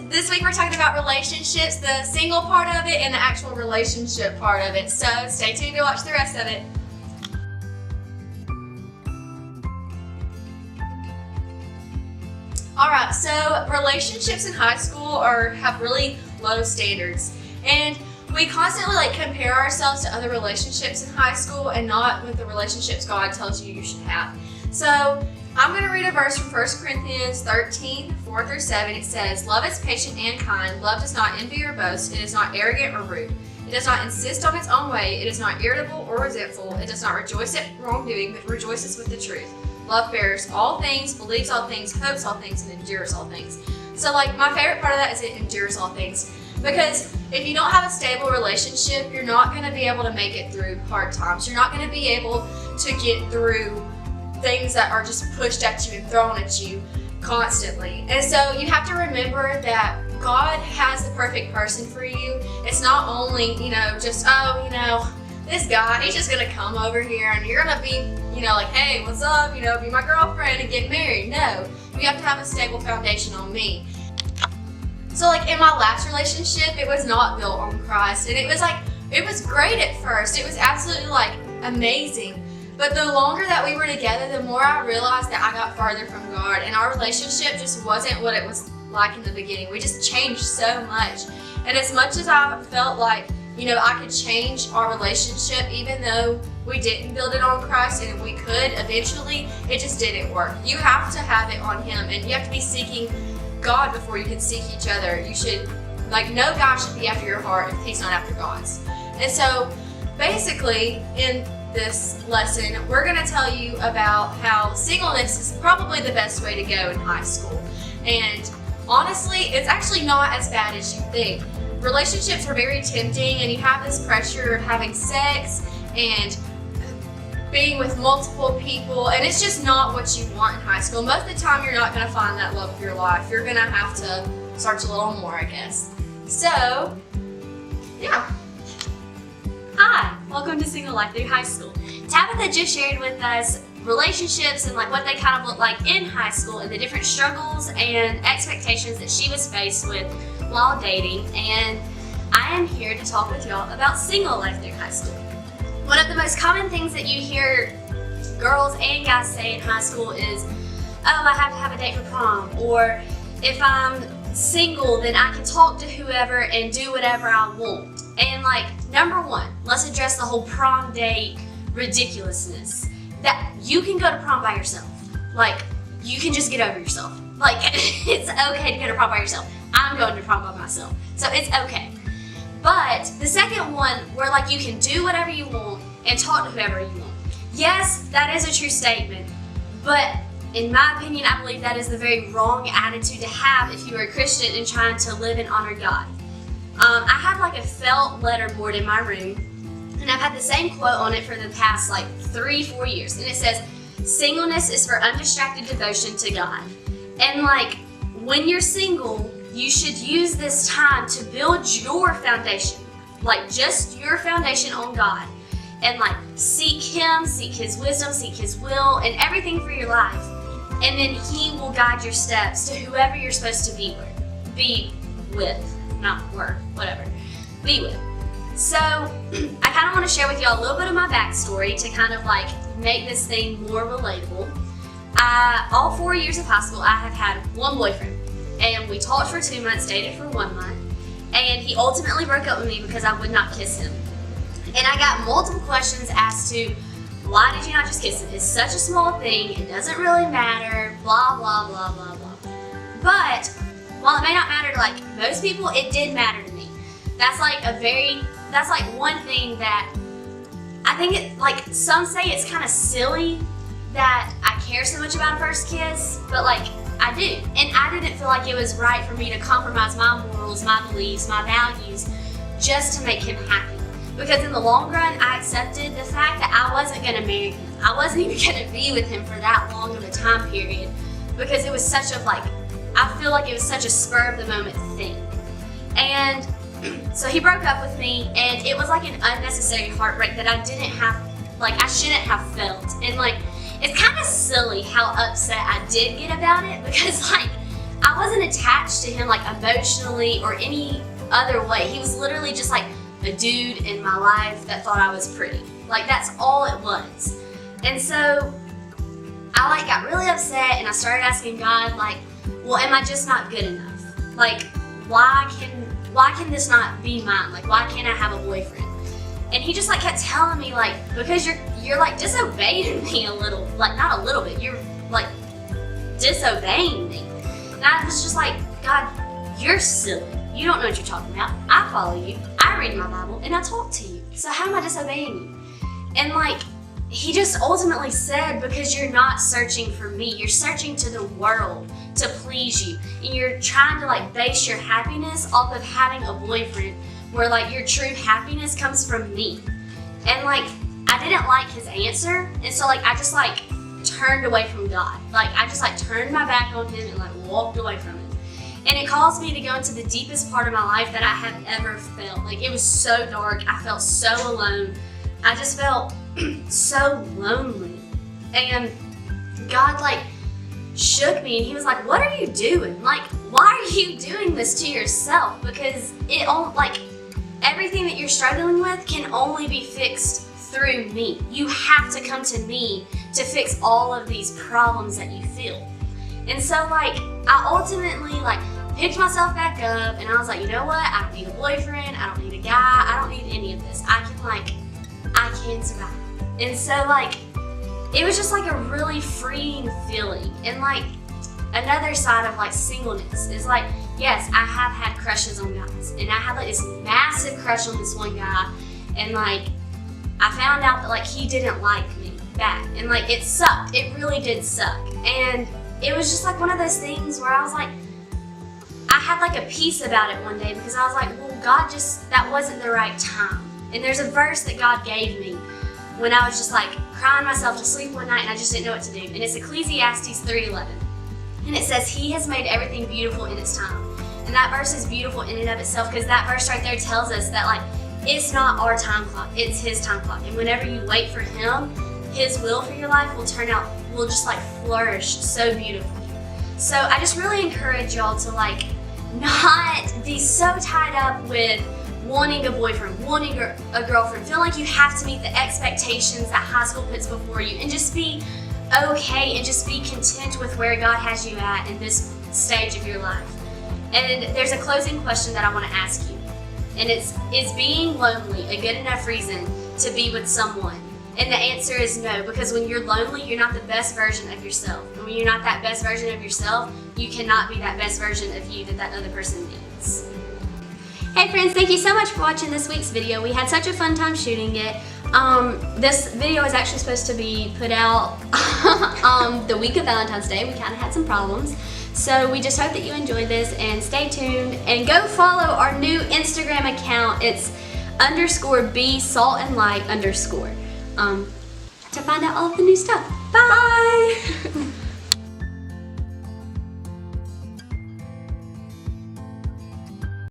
This week we're talking about relationships, the single part of it and the actual relationship part of it. So stay tuned to watch the rest of it. Alright, so relationships in high school have really low standards. And we constantly compare ourselves to other relationships in high school and not with the relationships God tells you should have. So I'm going to read a verse from 1 Corinthians 13, 4 through 7. It says, "Love is patient and kind. Love does not envy or boast. It is not arrogant or rude. It does not insist on its own way. It is not irritable or resentful. It does not rejoice at wrongdoing, but rejoices with the truth. Love bears all things, believes all things, hopes all things, and endures all things." So my favorite part of that is it endures all things. Because if you don't have a stable relationship, you're not going to be able to make it through hard times. You're not going to be able to get through things that are just pushed at you and thrown at you constantly. And so you have to remember that God has the perfect person for you. It's not only, just, this guy, he's just going to come over here and you're going to be, hey, what's up, be my girlfriend and get married. No, you have to have a stable foundation on me. So in my last relationship, it was not built on Christ. And it was great at first. It was absolutely amazing. But the longer that we were together, the more I realized that I got farther from God, and our relationship just wasn't what it was like in the beginning. We just changed so much. And as much as I felt like, I could change our relationship, even though we didn't build it on Christ, and we could eventually, it just didn't work. You have to have it on Him, and you have to be seeking God before you can seek each other. You should, no guy should be after your heart if he's not after God's. And so, basically, in this lesson, we're going to tell you about how singleness is probably the best way to go in high school. And honestly, it's actually not as bad as you think. Relationships are very tempting, and you have this pressure of having sex and being with multiple people, and it's just not what you want in high school. Most of the time, you're not going to find that love of your life. You're going to have to search a little more, I guess. So, yeah. Hi, welcome to Single Life Through High School. Tabitha just shared with us relationships and what they kind of look like in high school and the different struggles and expectations that she was faced with while dating. And I am here to talk with y'all about single life through high school. One of the most common things that you hear girls and guys say in high school is, "Oh, I have to have a date for prom," or "If I'm single, then I can talk to whoever and do whatever I want." And number one, let's address the whole prom date ridiculousness. That you can go to prom by yourself. You can just get over yourself. It's okay to go to prom by yourself. I'm going to prom by myself, so it's okay. But the second one, where you can do whatever you want and talk to whoever you want. Yes, that is a true statement, but in my opinion, I believe that is the very wrong attitude to have if you are a Christian and trying to live and honor God. I have a felt letter board in my room, and I've had the same quote on it for the past 3-4 years, and it says, "Singleness is for undistracted devotion to God." And when you're single, you should use this time to build your foundation, just your foundation on God, and seek Him, seek His wisdom, seek His will, and everything for your life. And then He will guide your steps to whoever you're supposed to be with. So, I kind of want to share with y'all a little bit of my backstory to kind of make this thing more relatable. All 4 years of high school, I have had one boyfriend, and we talked for 2 months, dated for 1 month, and he ultimately broke up with me because I would not kiss him. And I got multiple questions as to, why did you not just kiss him? It's such a small thing, it doesn't really matter, blah, blah, blah, blah, blah. But, while it may not matter to most people, it did matter to me. That's one thing that I think some say it's kind of silly that I care so much about a first kiss, but I do. And I didn't feel like it was right for me to compromise my morals, my beliefs, my values, just to make him happy. Because in the long run, I accepted the fact that I wasn't going to marry him. I wasn't even going to be with him for that long of a time period, because it was such I feel like it was such a spur of the moment thing. And so he broke up with me, and it was an unnecessary heartbreak that I didn't have, I shouldn't have felt. And it's kind of silly how upset I did get about it, because I wasn't attached to him like emotionally or any other way. He was literally just like a dude in my life that thought I was pretty. Like that's all it was. And so I like got really upset and I started asking God like, well, am I just not good enough? Like why can this not be mine? Like why can't I have a boyfriend? And he just like kept telling me like, because you're like disobeying me a little, like not a little bit, you're like disobeying me. And I was just like, God, you're silly. You don't know what you're talking about. I follow you. I read my Bible and I talk to you. So how am I disobeying you? And like, he just ultimately said, because you're not searching for me. You're searching to the world to please you. And you're trying to like base your happiness off of having a boyfriend where like your true happiness comes from me. And like, I didn't like his answer. And so like, I just like turned away from God. Like I just like turned my back on him and like walked away from him. And it caused me to go into the deepest part of my life that I have ever felt. Like it was so dark. I felt so alone. I just felt so lonely. And God like shook me and he was like, what are you doing? Like, why are you doing this to yourself? Because it all like everything that you're struggling with can only be fixed through me. You have to come to me to fix all of these problems that you feel. And so like, I ultimately like picked myself back up and I was like, you know what? I don't need a boyfriend. I don't need a guy. I don't need any of this. I can survive. And so like, it was just like a really freeing feeling. And like, another side of like singleness is like, yes, I have had crushes on guys. And I had like this massive crush on this one guy. And like, I found out that like he didn't like me back. And like, it sucked. It really did suck. And it was just like one of those things where I was like, I had like a peace about it one day because I was like, well, God just, that wasn't the right time. And there's a verse that God gave me when I was just like crying myself to sleep one night and I just didn't know what to do. And it's Ecclesiastes 3:11. And it says, he has made everything beautiful in its time. And that verse is beautiful in and of itself because that verse right there tells us that like, it's not our time clock, it's his time clock. And whenever you wait for him, his will for your life will turn out, will just like flourish so beautifully. So I just really encourage y'all to like not be so tied up with wanting a boyfriend, wanting a girlfriend, feel like you have to meet the expectations that high school puts before you, and just be okay and just be content with where God has you at in this stage of your life. And there's a closing question that I want to ask you. And it's, is being lonely a good enough reason to be with someone? And the answer is no, because when you're lonely, you're not the best version of yourself. And when you're not that best version of yourself, you cannot be that best version of you that that other person needs. Hey friends, thank you so much for watching this week's video. We had such a fun time shooting it. This video is actually supposed to be put out the week of Valentine's Day. We kind of had some problems. So we just hope that you enjoyed this and stay tuned and go follow our new Instagram account. It's _B salt and light _ to find out all of the new stuff. Bye!